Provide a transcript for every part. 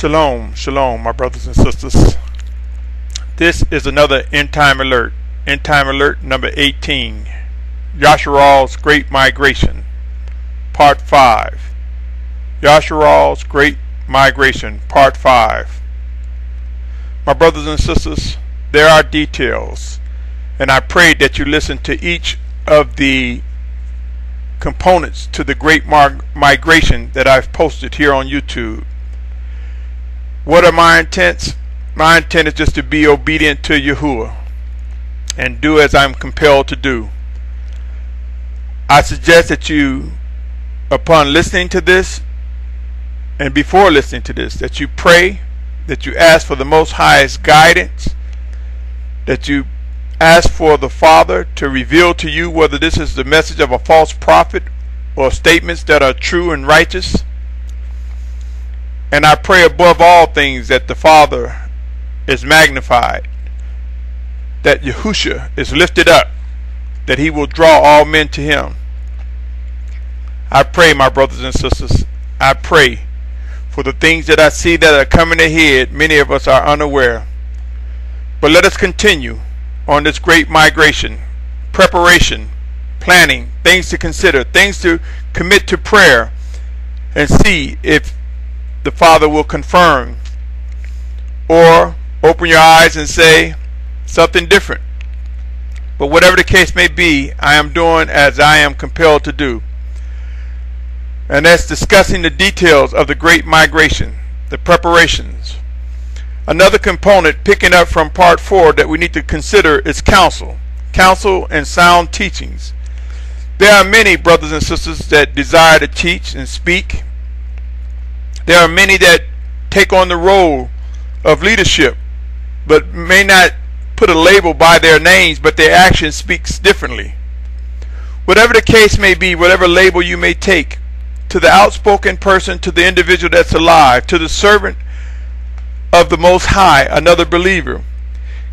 Shalom, shalom, my brothers and sisters. This is another end time alert. End time alert number 18. Yashar'al's Great Migration, Part 5. Yashar'al's Great Migration, Part 5. My brothers and sisters, there are details, and I pray that you listen to each of the components to the Great Migration that I've posted here on YouTube. What are my intents? My intent is just to be obedient to Yahuah and do as I'm compelled to do. I suggest that you, upon listening to this and before listening to this, that you pray, that you ask for the Most High's guidance, that you ask for the Father to reveal to you whether this is the message of a false prophet or statements that are true and righteous. And I pray above all things that the Father is magnified, that Yahusha is lifted up, that he will draw all men to him. I pray, my brothers and sisters, I pray for the things that I see that are coming ahead. Many of us are unaware. But let us continue on this great migration, preparation, planning, things to consider, things to commit to prayer, and see if the Father will confirm or open your eyes and say something different. But whatever the case may be, I am doing as I am compelled to do, and that's discussing the details of the Great Migration, the preparations. Another component, picking up from part 4, that we need to consider is counsel and sound teachings. There are many brothers and sisters that desire to teach and speak. There are many that take on the role of leadership, but may not put a label by their names, but their action speaks differently. Whatever the case may be, whatever label you may take, to the outspoken person, to the individual that's alive, to the servant of the Most High, another believer,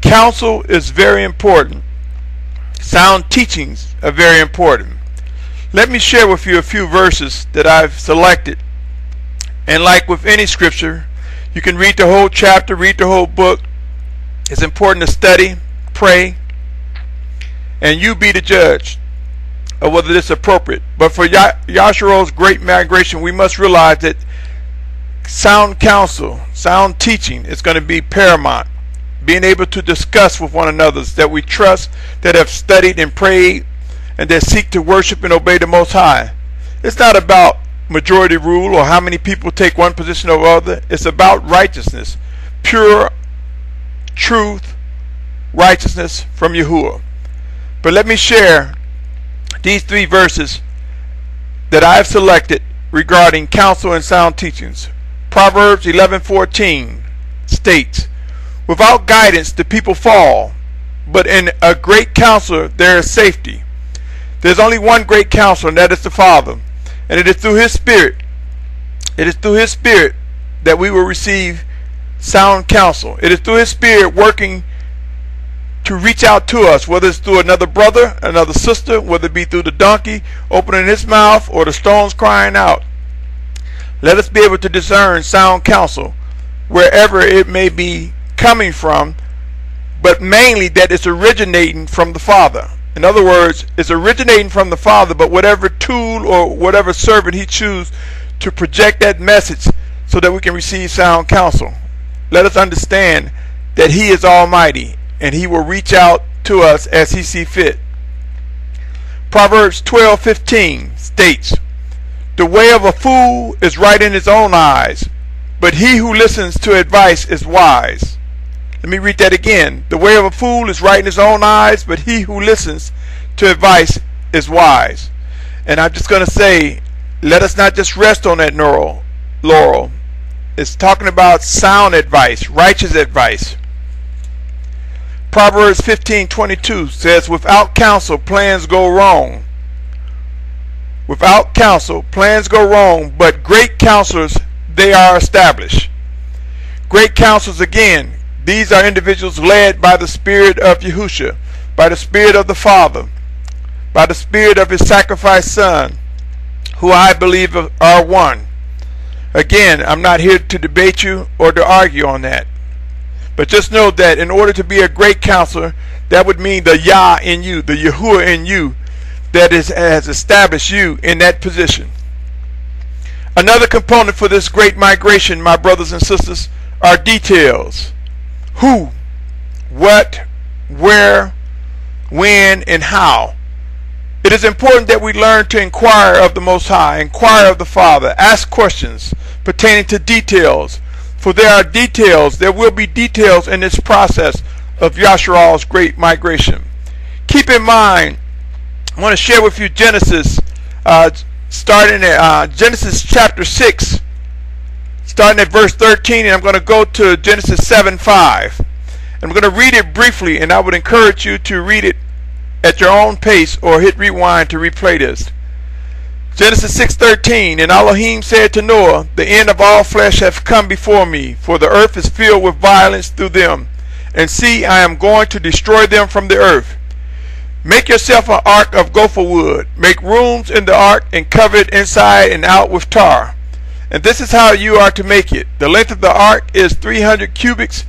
counsel is very important. Sound teachings are very important. Let me share with you a few verses that I've selected. And like with any scripture, you can read the whole chapter, read the whole book. It's important to study, pray, and you be the judge of whether this is appropriate. But for Yashar'al's Great Migration, we must realize that sound counsel, sound teaching is going to be paramount. Being able to discuss with one another that we trust, that have studied and prayed, and that seek to worship and obey the Most High. It's not about majority rule or how many people take one position over other. It's about righteousness, pure truth, righteousness from Yahuah. But let me share these 3 verses that I have selected regarding counsel and sound teachings. Proverbs 11:14 states, "Without guidance the people fall, but in a great counselor there is safety." There's only one great counselor, and that is the Father. And it is through His Spirit. It is through His Spirit that we will receive sound counsel. It is through His Spirit working to reach out to us, whether it's through another brother, another sister, whether it be through the donkey opening his mouth or the stones crying out. Let us be able to discern sound counsel wherever it may be coming from, but mainly that it's originating from the Father. In other words, it's originating from the Father, but whatever tool or whatever servant He chooses to project that message so that we can receive sound counsel. Let us understand that He is Almighty and He will reach out to us as He sees fit. Proverbs 12:15 states, "The way of a fool is right in his own eyes, but he who listens to advice is wise." Let me read that again. The way of a fool is right in his own eyes, but he who listens to advice is wise. And I'm just going to say, let us not just rest on that laurel. It's talking about sound advice, righteous advice. Proverbs 15:22 says, "Without counsel plans go wrong." Without counsel plans go wrong, but great counselors, they are established. Great counselors, again, these are individuals led by the Spirit of Yahusha, by the Spirit of the Father, by the Spirit of His sacrificed Son, who I believe are one. Again, I'm not here to debate you or to argue on that. But just know that in order to be a great counselor, that would mean the Yah in you, the Yahuah in you, that has established you in that position. Another component for this great migration, my brothers and sisters, are details. Who, what, where, when, and how. It is important that we learn to inquire of the Most High, inquire of the Father, ask questions pertaining to details. For there are details, there will be details in this process of Yashar'al's great migration. Keep in mind, I want to share with you Genesis, starting at Genesis chapter 6, starting at verse 13, and I'm going to go to Genesis 7:5. I'm going to read it briefly, and I would encourage you to read it at your own pace or hit rewind to replay this. Genesis 6:13, and Elohim said to Noah, the end of all flesh hath come before me, for the earth is filled with violence through them. And see, I am going to destroy them from the earth. Make yourself an ark of gopher wood. Make rooms in the ark and cover it inside and out with tar. And this is how you are to make it. The length of the ark is 300 cubits,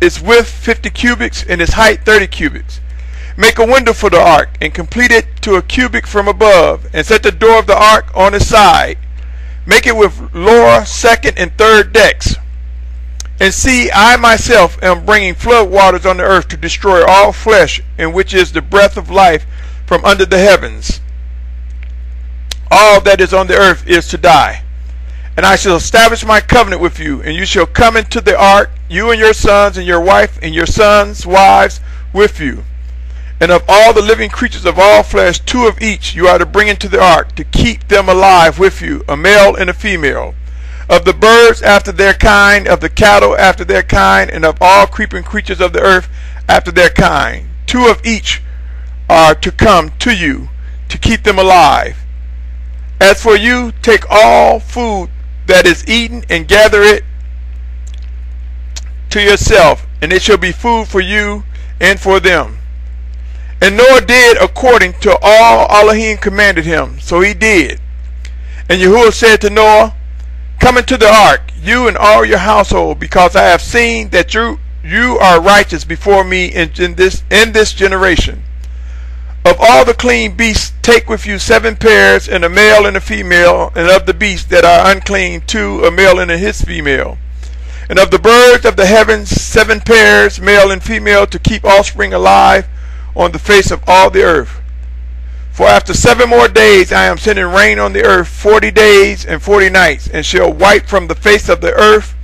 its width 50 cubits, and its height 30 cubits. Make a window for the ark, and complete it to a cubit from above, and set the door of the ark on its side. Make it with lower, second, and third decks. And see, I myself am bringing flood waters on the earth to destroy all flesh, in which is the breath of life from under the heavens. All that is on the earth is to die. And I shall establish my covenant with you, and you shall come into the ark, you and your sons, and your wife, and your sons' wives with you. And of all the living creatures of all flesh, 2 of each you are to bring into the ark, to keep them alive with you, a male and a female. Of the birds after their kind, of the cattle after their kind, and of all creeping creatures of the earth after their kind. 2 of each are to come to you, to keep them alive. As for you, take all food that is eaten, and gather it to yourself, and it shall be food for you and for them. And Noah did according to all Elohim commanded him, so he did. And Yahuwah said to Noah, come into the ark, you and all your household, because I have seen that you are righteous before me in this generation. Of all the clean beasts, take with you 7 pairs, and a male and a female, and of the beasts that are unclean 2, a male and his female. And of the birds of the heavens 7 pairs, male and female, to keep offspring alive on the face of all the earth. For after 7 more days I am sending rain on the earth 40 days and 40 nights, and shall wipe from the face of the earth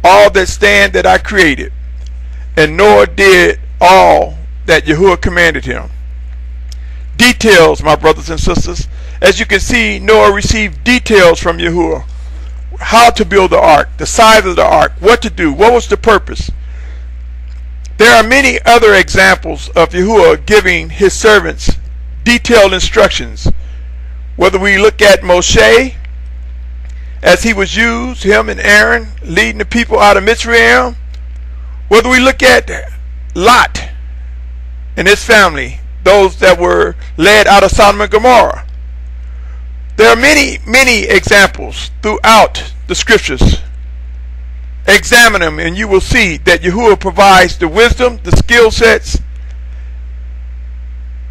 all that stand that I created. And Noah did all that Yahuwah commanded him. Details, my brothers and sisters. As you can see, Noah received details from Yahuwah. How to build the ark, the size of the ark, what to do, what was the purpose. There are many other examples of Yahuwah giving his servants detailed instructions. Whether we look at Moshe, as he was used, him and Aaron leading the people out of Mitzrayim. Whether we look at Lot and his family, those that were led out of Sodom and Gomorrah. There are many examples throughout the scriptures. Examine them and you will see that Yahuwah provides the wisdom, the skill sets,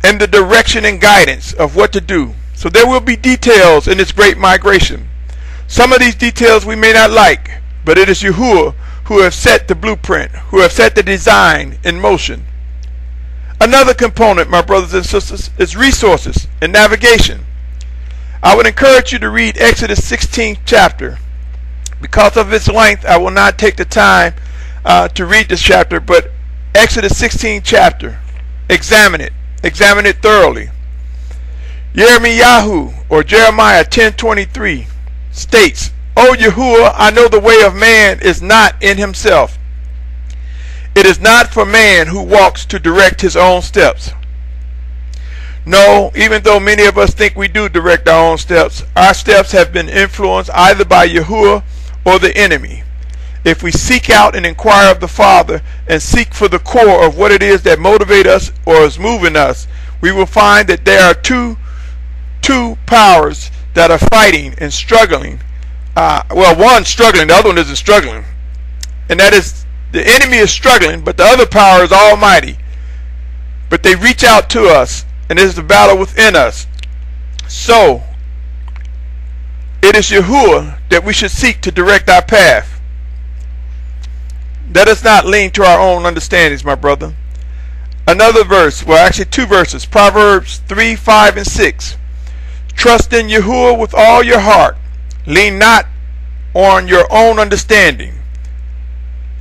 and the direction and guidance of what to do. So there will be details in this great migration. Some of these details we may not like, but it is Yahuwah who have set the blueprint, who have set the design in motion. Another component, my brothers and sisters, is resources and navigation. I would encourage you to read Exodus 16th chapter. Because of its length, I will not take the time to read this chapter, but Exodus 16th chapter, examine it thoroughly. Jeremiah 10:23 states, O Yahuwah, I know the way of man is not in himself. It is not for man who walks to direct his own steps. No, even though many of us think we do direct our own steps, our steps have been influenced either by Yahuwah or the enemy. If we seek out and inquire of the Father and seek for the core of what it is that motivates us or is moving us, we will find that there are two powers that are fighting and struggling well, one's struggling, the other one isn't struggling. And that is, the enemy is struggling, but the other power is almighty. But they reach out to us, and it is the battle within us. So, it is Yahuah that we should seek to direct our path. Let us not lean to our own understandings, my brother. Another verse, well actually two verses, Proverbs 3, 5, and 6. Trust in Yahuah with all your heart. Lean not on your own understanding.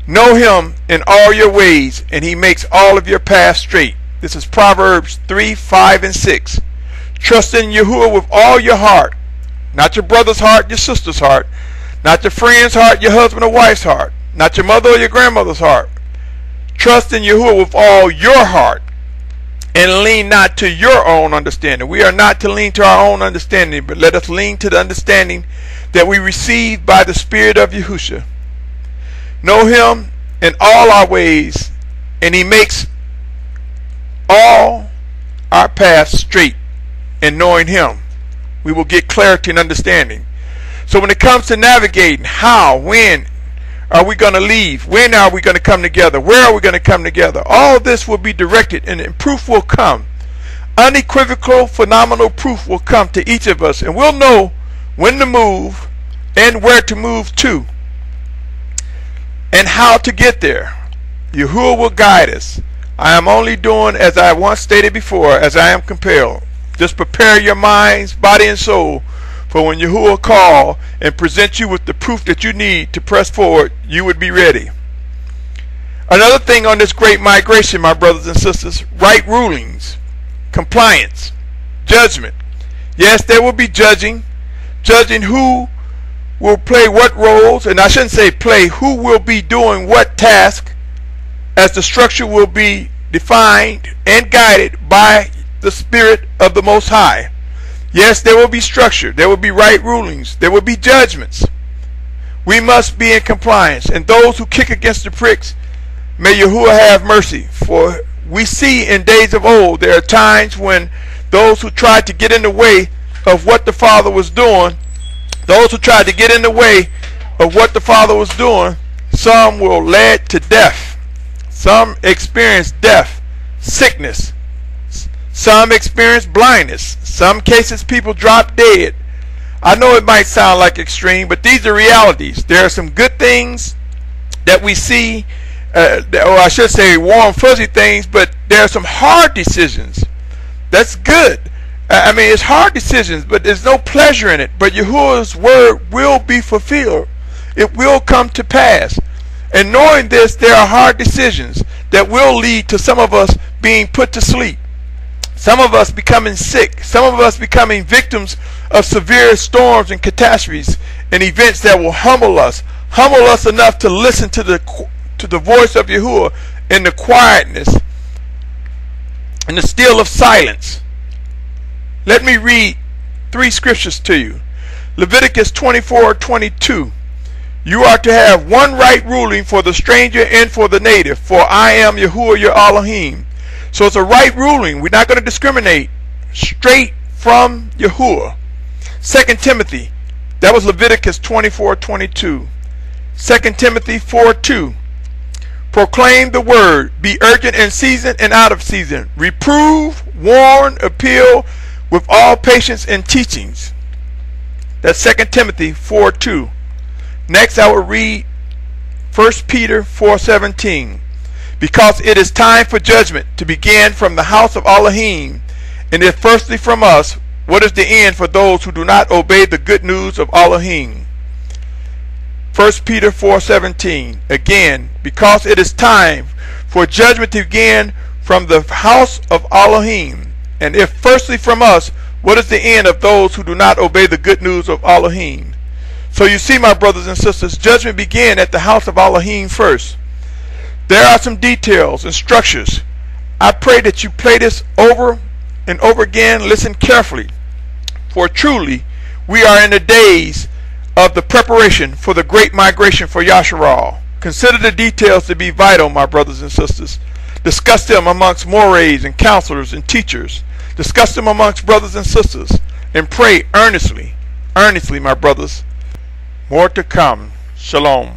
Know him in all your ways, and he makes all of your paths straight. This is Proverbs 3, 5, and 6. Trust in Yahuah with all your heart. Not your brother's heart, your sister's heart. Not your friend's heart, your husband or wife's heart. Not your mother or your grandmother's heart. Trust in Yahuah with all your heart, and lean not to your own understanding. We are not to lean to our own understanding, but let us lean to the understanding that we receive by the Spirit of Yahusha. Know him in all our ways, and he makes all our paths straight. In knowing him, we will get clarity and understanding. So when it comes to navigating, how, when are we going to leave? When are we going to come together? Where are we going to come together? All this will be directed, and proof will come. Unequivocal, phenomenal proof will come to each of us, and we'll know when to move and where to move to and how to get there. Yahuah will guide us. I am only doing as I once stated before, as I am compelled. Just prepare your minds, body, and soul for when Yahuah call and present you with the proof that you need to press forward, you would be ready. Another thing on this great migration, my brothers and sisters, right rulings, compliance, judgment. Yes, there will be judging who will play what roles, and I shouldn't say play, who will be doing what task, as the structure will be defined and guided by the Spirit of the Most High. Yes, there will be structure, there will be right rulings, there will be judgments. We must be in compliance, and those who kick against the pricks, may Yahuah have mercy. For we see in days of old, there are times when those who tried to get in the way of what the Father was doing, some were led to death. Some experienced death, sickness. Some experienced blindness. Some cases people drop dead. I know it might sound like extreme, but these are realities. There are some good things that we see, or I should say warm fuzzy things, but there are some hard decisions. That's good. I mean, it's hard decisions, but there's no pleasure in it. But Yahuah's word will be fulfilled. It will come to pass. And knowing this, there are hard decisions that will lead to some of us being put to sleep. Some of us becoming sick. Some of us becoming victims of severe storms and catastrophes and events that will humble us enough to listen to the voice of Yahuah in the quietness and the still of silence. Let me read 3 scriptures to you. Leviticus 24:22. You are to have one right ruling for the stranger and for the native, for I am Yahuah your Elohim. So it's a right ruling. We're not going to discriminate. Straight from Yahuah. 2 Timothy, that was Leviticus 24:22. 2 Timothy 4:2. Proclaim the word, be urgent in season and out of season. Reprove, warn, appeal with all patience and teachings. That's 2 Timothy 4:2. Next I will read 1 Peter 4:17. Because it is time for judgment to begin from the house of Elohim, and if firstly from us, what is the end for those who do not obey the good news of Elohim? 1 Peter 4:17. Again, because it is time for judgment to begin from the house of Elohim, and if firstly from us, what is the end of those who do not obey the good news of Elohim? So you see, my brothers and sisters, judgment began at the house of Elohim first. There are some details and structures. I pray that you play this over and over again. Listen carefully, for truly we are in the days of the preparation for the great migration for Yashar'al. Consider the details to be vital, my brothers and sisters. Discuss them amongst mores and counselors and teachers. Discuss them amongst brothers and sisters, and pray earnestly, my brothers. More to come. Shalom.